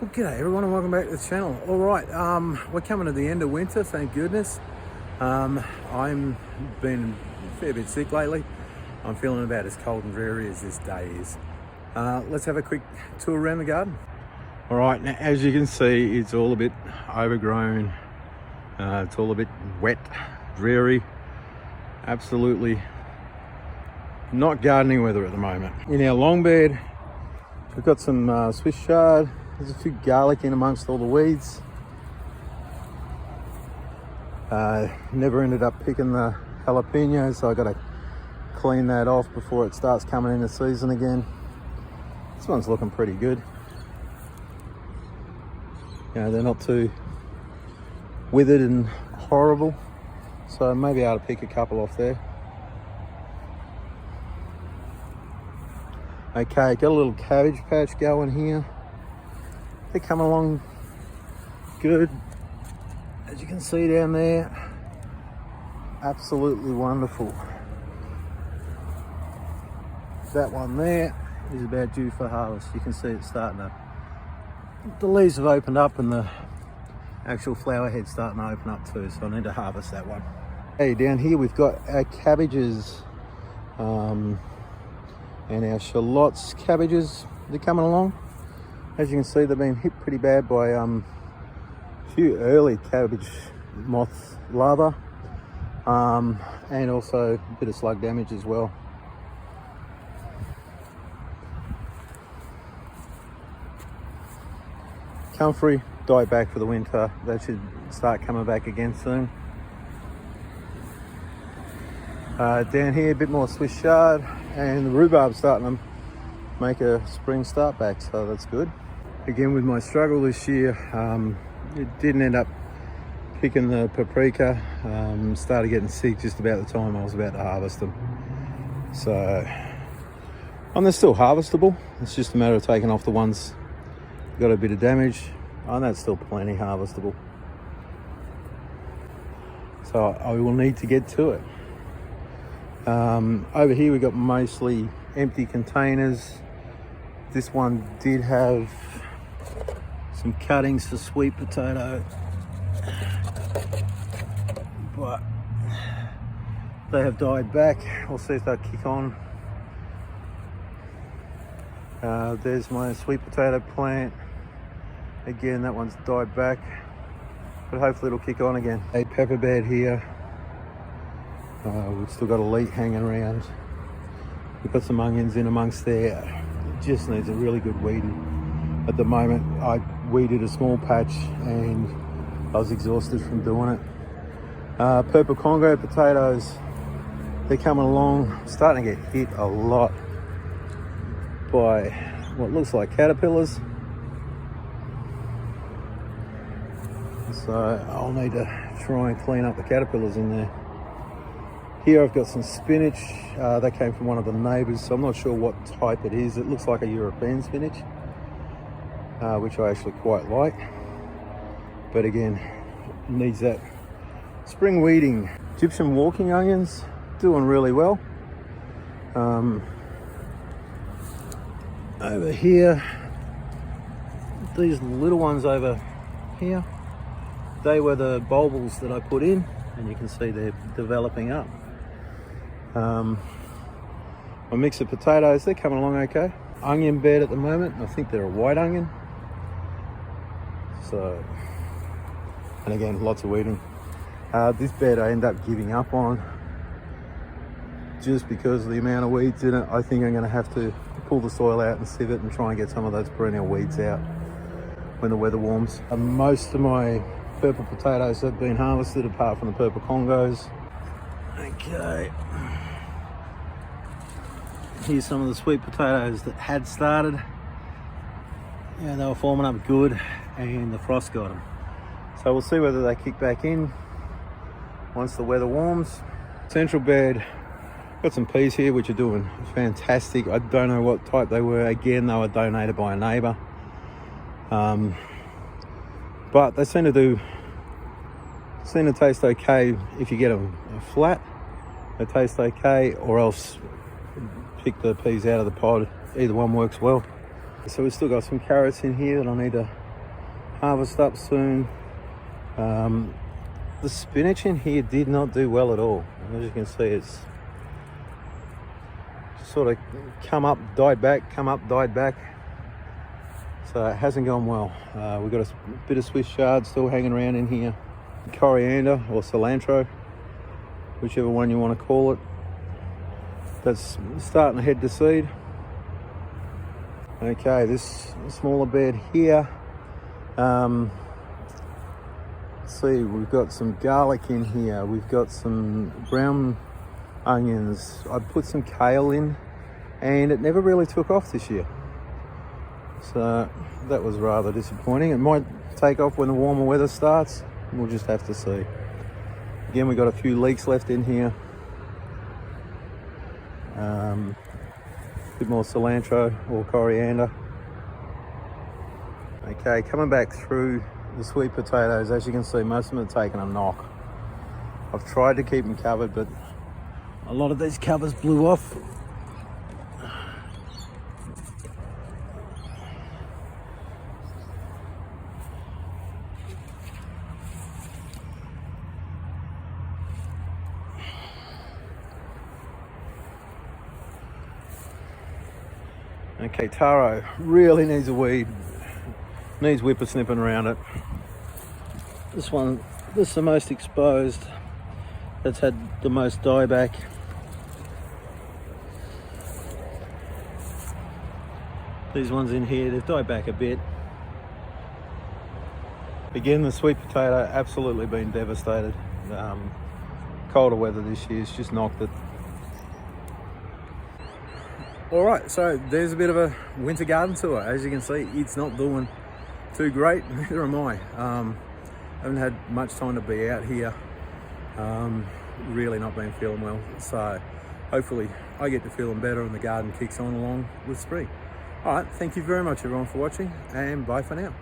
Well, g'day everyone and welcome back to the channel. All right, we're coming to the end of winter, thank goodness. I'm been a fair bit sick lately. I'm feeling about as cold and dreary as this day is. Let's have a quick tour around the garden. All right, now as you can see, it's all a bit overgrown. It's all a bit wet, dreary. Absolutely not gardening weather at the moment. In our long bed, we've got some Swiss chard. There's a few garlic in amongst all the weeds. Never ended up picking the jalapenos, so I got to clean that off before it starts coming into season again. This one's looking pretty good. You know, they're not too withered and horrible, so maybe I'll pick a couple off there. Okay, got a little cabbage patch going here. They're coming along good. As you can see down there, absolutely wonderful. That one there is about due for harvest. You can see it's starting to, the leaves have opened up and the actual flower head's starting to open up too, so I need to harvest that one. Hey, down here we've got our cabbages and our shallots cabbages. They're coming along. As you can see, they've been hit pretty bad by a few early cabbage moth larvae and also a bit of slug damage as well. Comfrey died back for the winter. They should start coming back again soon. Down here, a bit more Swiss chard, and the rhubarb's starting to make a spring start back, so that's good. Again, with my struggle this year, it didn't end up picking the paprika. Started getting sick just about the time I was about to harvest them. So, and they're still harvestable. It's just a matter of taking off the ones that got a bit of damage. And that's still plenty harvestable. So I will need to get to it. Over here we got mostly empty containers. This one did have some cuttings for sweet potato, but they have died back. We'll see if they'll kick on. There's my sweet potato plant. Again, that one's died back, but hopefully it'll kick on again. A pepper bed here. We've still got a leek hanging around. We've got some onions in amongst there. It just needs a really good weeding. At the moment, I weeded a small patch and I was exhausted from doing it. Purple Congo potatoes, they're coming along. Starting to get hit a lot by what looks like caterpillars. So I'll need to try and clean up the caterpillars in there. Here I've got some spinach. That came from one of the neighbours, so I'm not sure what type it is. It looks like a European spinach, which I actually quite like. But again, needs that spring weeding. Egyptian walking onions, doing really well. Over here, these little ones over here, they were the bulbils that I put in, and you can see they're developing up. My mix of potatoes, they're coming along okay. Onion bed at the moment, I think they're a white onion. So, and again, lots of weeding. This bed I end up giving up on just because of the amount of weeds in it. I think I'm gonna have to pull the soil out and sieve it and try and get some of those perennial weeds out when the weather warms. Most of my purple potatoes have been harvested apart from the purple Congos. Okay. Here's some of the sweet potatoes that had started. Yeah, they were forming up good and the frost got them. So we'll see whether they kick back in once the weather warms. Central bed, got some peas here which are doing fantastic. I don't know what type they were. Again, they were donated by a neighbour. But they seem to taste okay if you get them flat. They taste okay, or else pick the peas out of the pod. Either one works well. So we've still got some carrots in here that I need to harvest up soon. The spinach in here did not do well at all. As you can see, it's sort of come up, died back, come up, died back. So it hasn't gone well. We've got a bit of Swiss chard still hanging around in here. Coriander or cilantro, whichever one you want to call it. That's starting to head to seed. Okay, this smaller bed here. Let's see, we've got some garlic in here. We've got some brown onions. I put some kale in and it never really took off this year. So that was rather disappointing. It might take off when the warmer weather starts. We'll just have to see. Again, we've got a few leeks left in here. A bit more cilantro or coriander. Okay, coming back through the sweet potatoes, as you can see, most of them have taken a knock. I've tried to keep them covered, but a lot of these covers blew off. Okay, taro really needs a weed. Needs whippersnipping around it. This is the most exposed. That's had the most dieback. These ones in here, they've died back a bit. Again, the sweet potato absolutely been devastated. Colder weather this year has just knocked it. All right, so there's a bit of a winter garden tour. As you can see, it's not doing too great, neither am I. Haven't had much time to be out here. Really not been feeling well. So hopefully I get to feeling better and the garden kicks on along with spring. All right, thank you very much everyone for watching, and bye for now.